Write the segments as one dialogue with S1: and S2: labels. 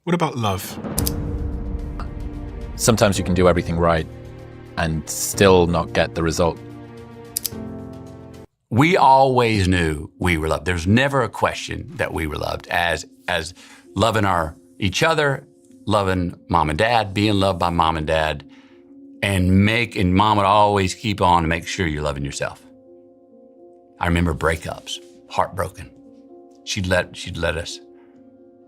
S1: What about love?
S2: Sometimes you can do everything right and still not get the result.
S3: We always knew we were loved. There's never a question that we were loved as loving each other, loving mom and dad, being loved by mom and dad, and mom would always keep on to make sure you're loving yourself. I remember breakups, heartbroken. She'd let us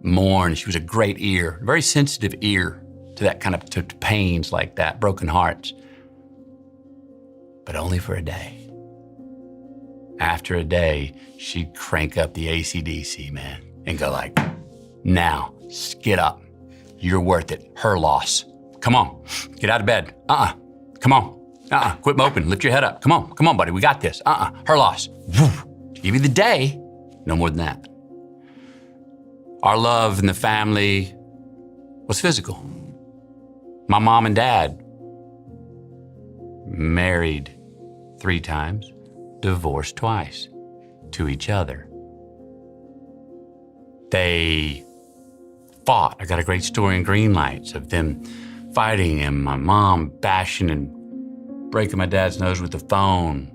S3: mourn. She was a great ear, very sensitive ear to that kind of to pains like that, broken hearts. But only for a day. After a day, she'd crank up the AC/DC, man, and go like, now, get up. You're worth it. Her loss. Come on, get out of bed. Come on. Quit moping. Lift your head up. Come on, buddy. We got this. Her loss. Give you the day. No more than that. Our love in the family was physical. My mom and dad married 3 times, divorced twice to each other. They fought. I got a great story in Green Lights of them fighting and my mom bashing and breaking my dad's nose with the phone,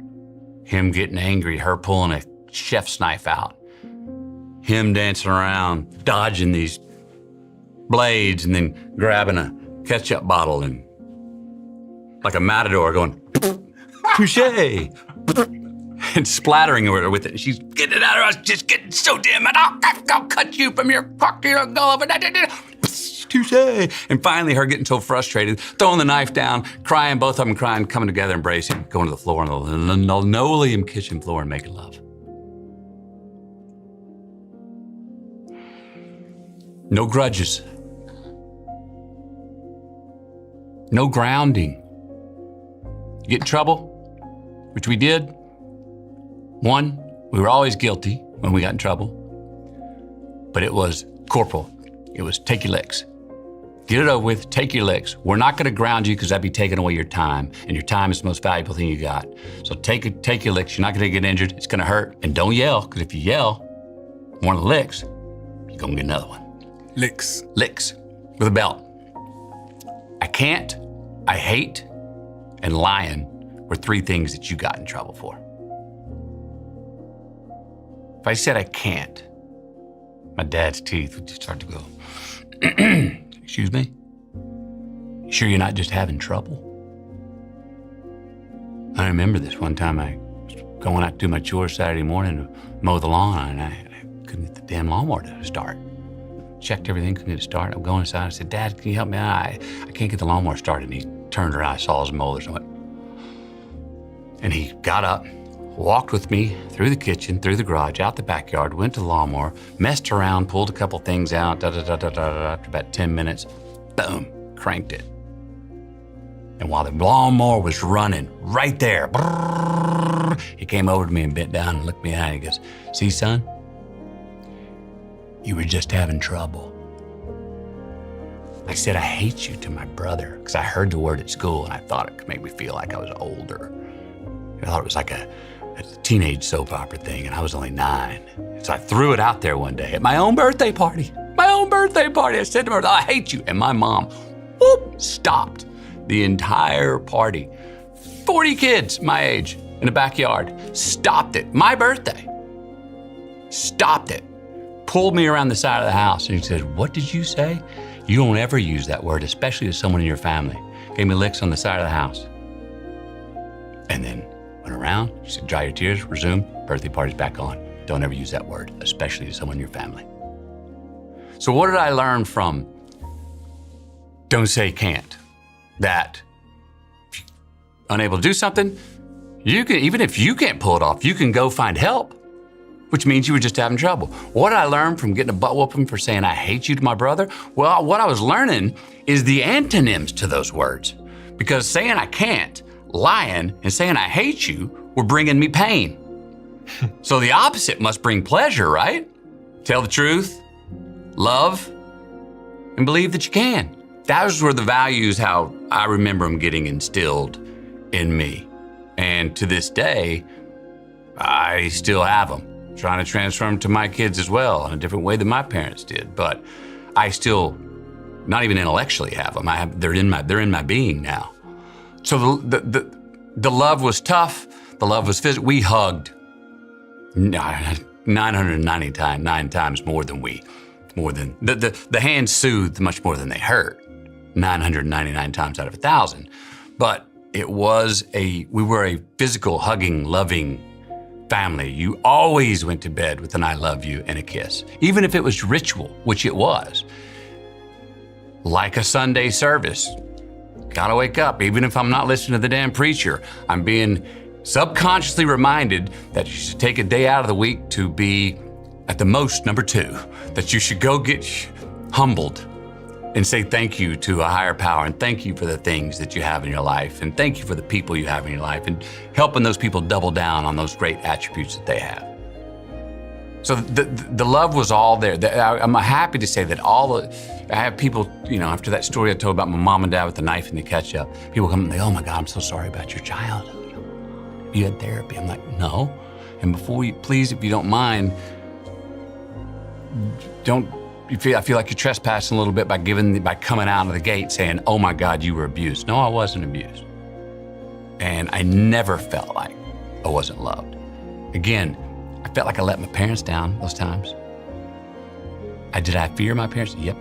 S3: him getting angry, her pulling a chef's knife out, him dancing around, dodging these blades and then grabbing a ketchup bottle and like a matador going, touche, and splattering her with it. She's getting it out of her. I was just getting so damn mad. I'll cut you from your cocktail and go over that. Touche. And finally her getting so frustrated, throwing the knife down, crying, both of them crying, coming together, embracing, going to the floor on the linoleum kitchen floor and making love. No grudges. No grounding. You get in trouble, which we did. 1, we were always guilty when we got in trouble, but it was corporal. It was take your licks. Get it over with, take your licks. We're not gonna ground you because that'd be taking away your time, and your time is the most valuable thing you got. So take your licks. You're not gonna get injured. It's gonna hurt, and don't yell, because if you yell, one of the licks, you're gonna get another one.
S1: Licks.
S3: Licks with a belt. I can't, I hate, and lying were 3 things that you got in trouble for. If I said I can't, my dad's teeth would just start to go, excuse me? You sure you're not just having trouble? I remember this one time I was going out to do my chores Saturday morning to mow the lawn, and I couldn't get the damn lawnmower to start. Checked everything, couldn't get it started. I'm going inside, I said, Dad, can you help me out? I can't get the lawnmower started. And he turned around, I saw his molars and went, and he got up, walked with me through the kitchen, through the garage, out the backyard, went to the lawnmower, messed around, pulled a couple things out, after about 10 minutes, boom, cranked it. And while the lawnmower was running right there, he came over to me and bent down and looked me in the eye and he goes, see, son, you were just having trouble. I said, I hate you to my brother, because I heard the word at school and I thought it could make me feel like I was older. I thought it was like a teenage soap opera thing, and I was only 9. So I threw it out there one day at my own birthday party. I said to her, I hate you. And my mom, stopped the entire party. 40 kids my age in the backyard, stopped it. My birthday. Stopped it. Pulled me around the side of the house and he said, what did you say? You don't ever use that word, especially to someone in your family. Gave me licks on the side of the house. And then went around, she said, dry your tears, resume, birthday party's back on. Don't ever use that word, especially to someone in your family. So what did I learn from don't say can't? That if you're unable to do something, you can, even if you can't pull it off, you can go find help, which means you were just having trouble. What did I learn from getting a butt whooping for saying I hate you to my brother? Well, what I was learning is the antonyms to those words, because saying I can't, lying, and saying I hate you were bringing me pain. So the opposite must bring pleasure, right? Tell the truth, love, and believe that you can. Those were the values, how I remember them getting instilled in me. And to this day, I still have them. Trying to transfer them to my kids as well in a different way than my parents did. But I still not even intellectually have them. They're in my being now. So the love was tough. The love was physical. We hugged 999 times more than the hands soothed much more than they hurt. 999 times out of 1,000. But we were a physical, hugging, loving family. You always went to bed with an I love you and a kiss. Even if it was ritual, which it was. Like a Sunday service. Gotta wake up. Even if I'm not listening to the damn preacher, I'm being subconsciously reminded that you should take a day out of the week to be, at the most, number 2. That you should go get humbled and say thank you to a higher power, and thank you for the things that you have in your life, and thank you for the people you have in your life, and helping those people double down on those great attributes that they have. So the love was all there. I'm happy to say that I have people, after that story I told about my mom and dad with the knife and the ketchup, people come and they, oh my God, I'm so sorry about your child. You had therapy. I'm like, no. And please, if you don't mind, I feel like you're trespassing a little bit by coming out of the gate saying, oh my God, you were abused. No, I wasn't abused. And I never felt like I wasn't loved. Again, I felt like I let my parents down those times. Did I fear my parents? Yep.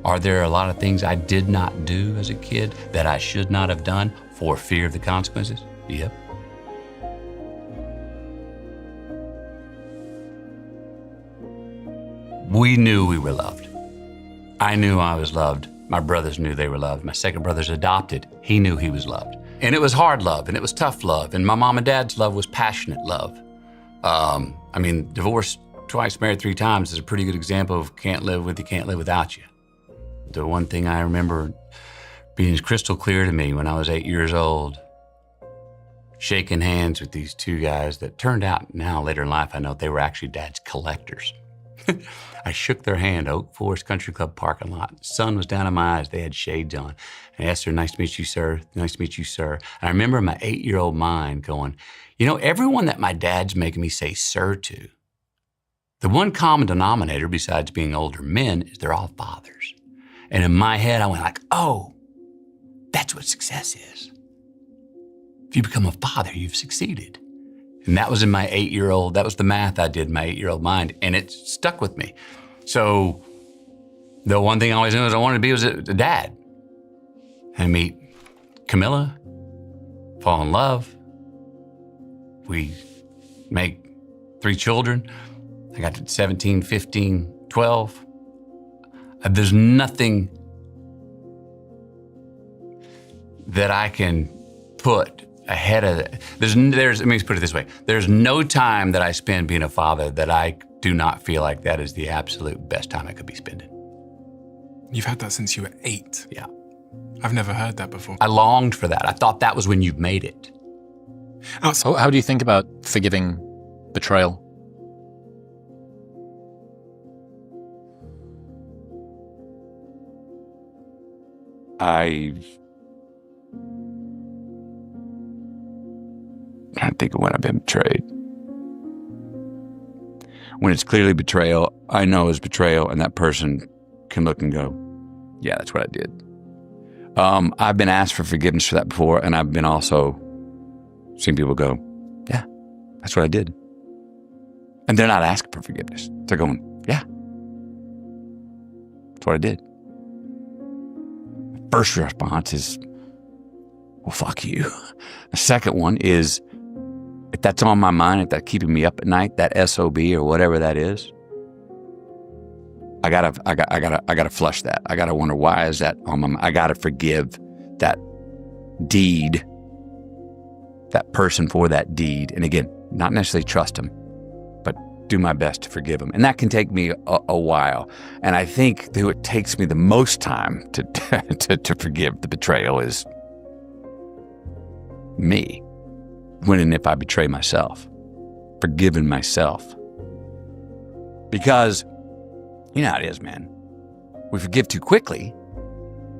S3: Are there a lot of things I did not do as a kid that I should not have done for fear of the consequences? Yep. We knew we were loved. I knew I was loved. My brothers knew they were loved. My second brother's adopted. He knew he was loved. And it was hard love, and it was tough love, and my mom and dad's love was passionate love. Divorced twice, married 3 times is a pretty good example of can't live with you, can't live without you. The one thing I remember being crystal clear to me when I was 8 years old, shaking hands with these 2 guys that turned out now later in life, I know they were actually Dad's collectors. I shook their hand, Oak Forest Country Club parking lot. Sun was down in my eyes. They had shades on. And I asked her, nice to meet you, sir. Nice to meet you, sir. And I remember in my 8-year-old mind going, everyone that my dad's making me say sir to, the one common denominator besides being older men is they're all fathers. And in my head, I went like, oh, that's what success is. If you become a father, you've succeeded. And that was in my 8-year-old, that was the math I did in my 8-year-old mind, and it stuck with me. So the one thing I always knew is I wanted to be was a dad. And meet Camilla, fall in love. We make 3 children. I got to 17, 15, 12. There's nothing that I can put ahead of it. Let me put it this way. There's no time that I spend being a father that I do not feel like that is the absolute best time I could be spending.
S1: You've had that since you were 8?
S3: Yeah.
S1: I've never heard that before.
S3: I longed for that. I thought that was when you've made it.
S2: So how do you think about forgiving betrayal?
S4: I think of when I've been betrayed. When it's clearly betrayal, I know it's betrayal, and that person can look and go, yeah, that's what I did. I've been asked for forgiveness for that before, and I've been also seen people go, yeah, that's what I did. And they're not asking for forgiveness. They're going, yeah, that's what I did. First response is, well, fuck you. The second one is, if that's on my mind, if that's keeping me up at night, that SOB or whatever that is, I gotta flush that. I gotta wonder, why is that on my mind? I gotta forgive that deed, that person for that deed. And again, not necessarily trust them, but do my best to forgive them. And that can take me a while. And I think who it takes me the most time to forgive the betrayal is me. When and if I betray myself, forgiving myself. Because you know how it is, man. We forgive too quickly.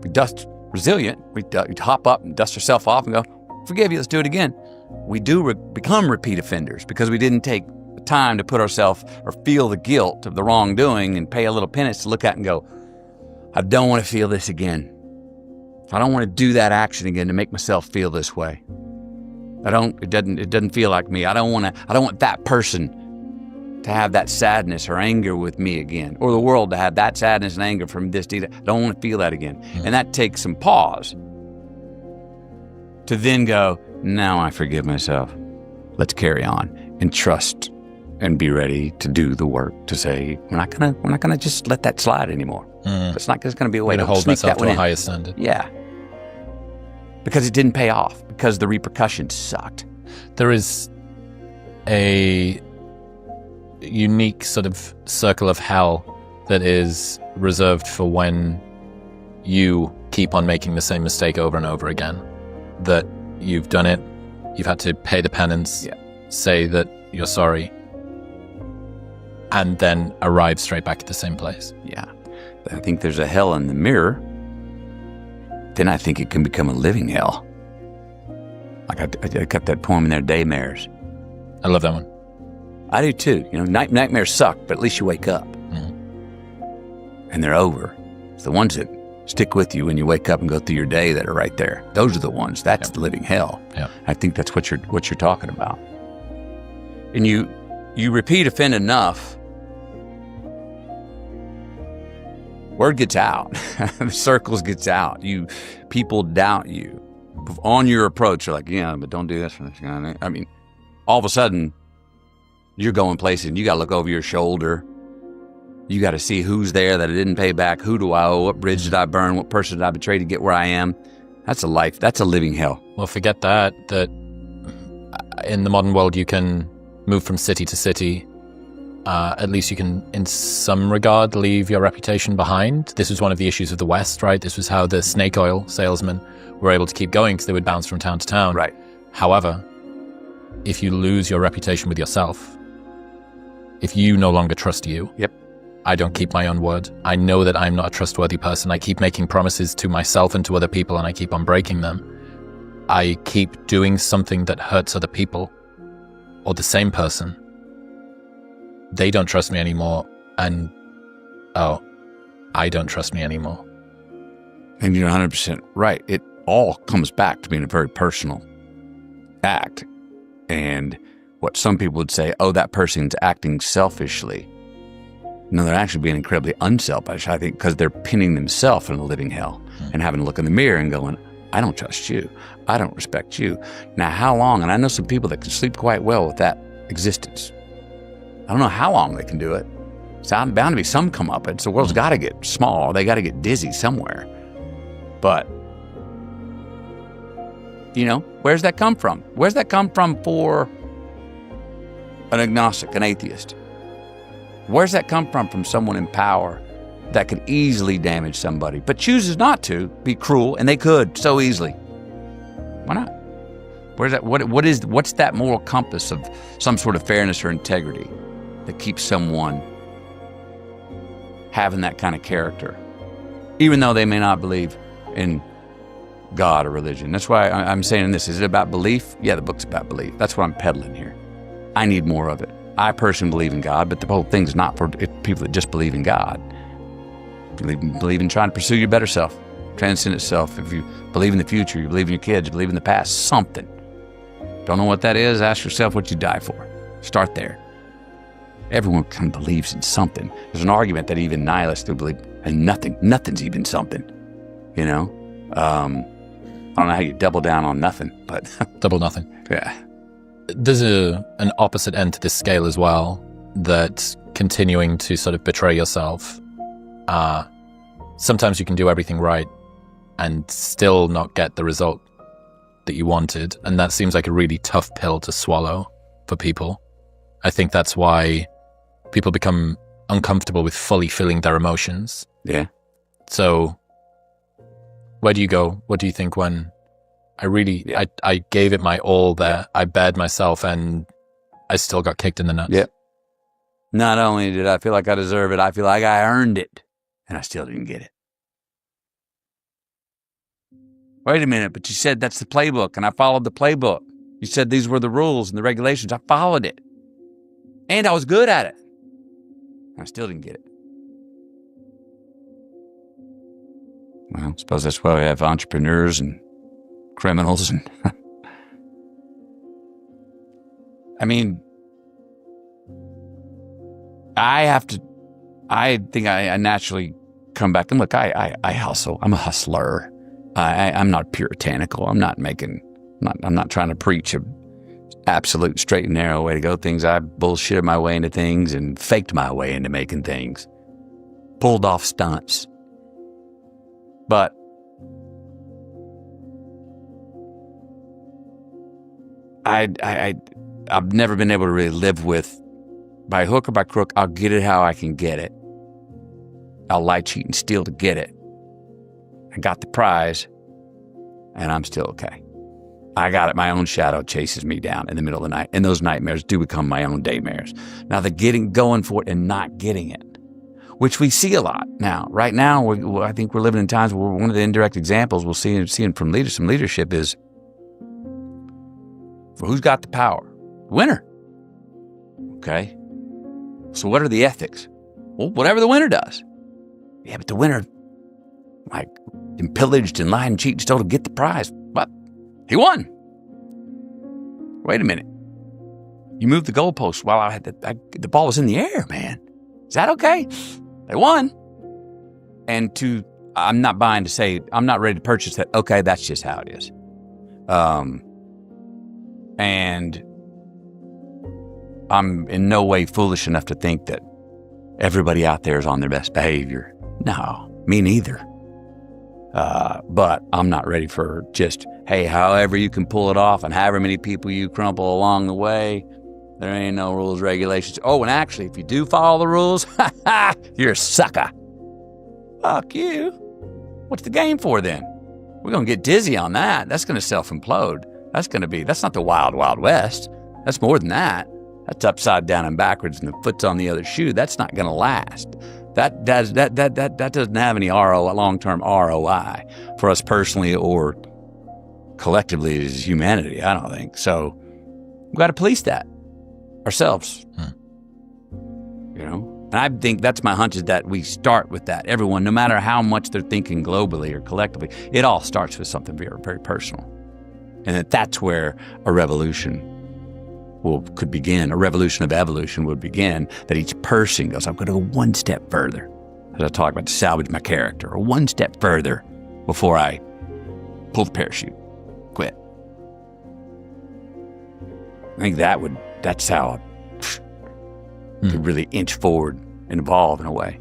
S4: We dust resilient. We hop up and dust ourselves off and go, forgive you, let's do it again. We do become repeat offenders because we didn't take the time to put ourselves or feel the guilt of the wrongdoing and pay a little penance to look at and go, I don't want to feel this again. I don't want to do that action again to make myself feel this way. It doesn't feel like me. I don't want that person to have that sadness or anger with me again, or the world to have that sadness and anger from this deed. I don't want to feel that again. And that takes some pause to then go, now I forgive myself. Let's carry on and trust and be ready to do the work to say, we're not gonna just let that slide anymore. It's not just gonna be a way to
S2: hold
S4: sneak
S2: myself
S4: that one
S2: to a
S4: in.
S2: higher standard.
S4: Yeah. Because it didn't pay off, because the repercussions sucked.
S2: There is a unique sort of circle of hell that is reserved for when you keep on making the same mistake over and over again. That you've done it, you've had to pay the penance, say that you're sorry, and then arrive straight back at the same place.
S4: Yeah. I think there's a hell in the mirror. Then I think it can become a living hell. Like I kept that poem in there, Daymares.
S2: I love that one.
S4: I do too. You know, nightmares suck, but at least you wake up. And they're over. It's the ones that stick with you when you wake up and go through your day that are right there. Those are the ones. That's the living hell.
S2: Yeah.
S4: I think that's what you're talking about. And you repeat offend enough, word gets out. The circles gets out. People doubt you on your approach. You're like, yeah, but don't do this for this guy. I mean, all of a sudden, you're going places and you got to look over your shoulder. You got to see who's there that I didn't pay back. Who do I owe? What bridge did I burn? What person did I betray to get where I am? That's a life. That's a living hell.
S2: Well, forget that in the modern world, you can move from city to city. At least you can, in some regard, leave your reputation behind. This was one of the issues of the West, right? This was how the snake oil salesmen were able to keep going, because they would bounce from town to town.
S4: Right.
S2: However, if you lose your reputation with yourself, if you no longer trust you, I don't keep my own word. I know that I'm not a trustworthy person. I keep making promises to myself and to other people, and I keep on breaking them. I keep doing something that hurts other people, or the same person. They don't trust me anymore, and I don't trust me anymore.
S4: And you're 100% right. It all comes back to being a very personal act. And what some people would say, that person's acting selfishly. No, they're actually being incredibly unselfish, I think, because they're pinning themselves in a living hell and having to look in the mirror and going, I don't trust you. I don't respect you. Now, how long? And I know some people that can sleep quite well with that existence. I don't know how long they can do it. It's bound to be some comeuppance. The world's got to get small. They got to get dizzy somewhere. But, where's that come from? Where's that come from for an agnostic, an atheist? Where's that come from someone in power that could easily damage somebody, but chooses not to be cruel, and they could so easily? Why not? Where's that? What's that moral compass of some sort of fairness or integrity that keeps someone having that kind of character, even though they may not believe in God or religion? That's why I'm saying this. Is it about belief? Yeah, the book's about belief. That's what I'm peddling here. I need more of it. I personally believe in God, but the whole thing's not for people that just believe in God. Believe in trying to pursue your better self, transcend itself. If you believe in the future, you believe in your kids, you believe in the past, something. Don't know what that is? Ask yourself what you die for. Start there. Everyone kind of believes in something. There's an argument that even nihilists do believe in nothing's even something. I don't know how you double down on nothing, but
S2: double nothing.
S4: Yeah.
S2: There's an opposite end to this scale as well, that continuing to sort of betray yourself, sometimes you can do everything right and still not get the result that you wanted, and that seems like a really tough pill to swallow for people. I think that's why people become uncomfortable with fully feeling their emotions.
S4: Yeah.
S2: So where do you go? What do you think when I gave it my all there. I bared myself and I still got kicked in the nuts.
S4: Yep. Not only did I feel like I deserve it, I feel like I earned it, and I still didn't get it. Wait a minute, but you said that's the playbook, and I followed the playbook. You said these were the rules and the regulations. I followed it. And I was good at it. I still didn't get it. Well, I suppose that's why we have entrepreneurs and criminals. And I mean, I think I naturally come back and look, I hustle. I'm a hustler. I'm not puritanical. I'm not trying to preach a absolute straight and narrow way to go things. I bullshitted my way into things and faked my way into making things. Pulled off stunts. But I've never been able to really live with, by hook or by crook, I'll get it how I can get it. I'll lie, cheat, and steal to get it. I got the prize, and I'm still okay. I got it. My own shadow chases me down in the middle of the night, and those nightmares do become my own daymares. Now, the going for it and not getting it, which we see a lot now. Right now, I think we're living in times where one of the indirect examples we'll see from some leadership is, for who's got the power? The winner. Okay. So what are the ethics? Well, whatever the winner does. Yeah, but the winner, like, pillaged and lied and cheated and stole to get the prize. But he won. Wait a minute. You moved the goalpost while I had the ball was in the air, man. Is that okay? They won. And I'm not buying to say, I'm not ready to purchase that. Okay, that's just how it is. And I'm in no way foolish enough to think that everybody out there is on their best behavior. No, me neither. But I'm not ready for just, hey, however you can pull it off and however many people you crumple along the way, there ain't no rules, regulations. Oh, and actually, if you do follow the rules, you're a sucker. Fuck you. What's the game for then? We're going to get dizzy on that. That's going to self-implode. That's not the wild, wild west. That's more than that. That's upside down and backwards and the foot's on the other shoe. That's not going to last. That doesn't have any long-term ROI for us personally or collectively as humanity, I don't think. So we've got to police that ourselves. You know? And I think that's my hunch, is that we start with that. Everyone, no matter how much they're thinking globally or collectively, it all starts with something very, very personal. And that's where a revolution could begin. A revolution of evolution would begin, that each person goes, I'm going to go one step further. As I talk about, to salvage my character, or one step further before I pull the parachute, quit. I think that's how I could really inch forward and evolve in a way.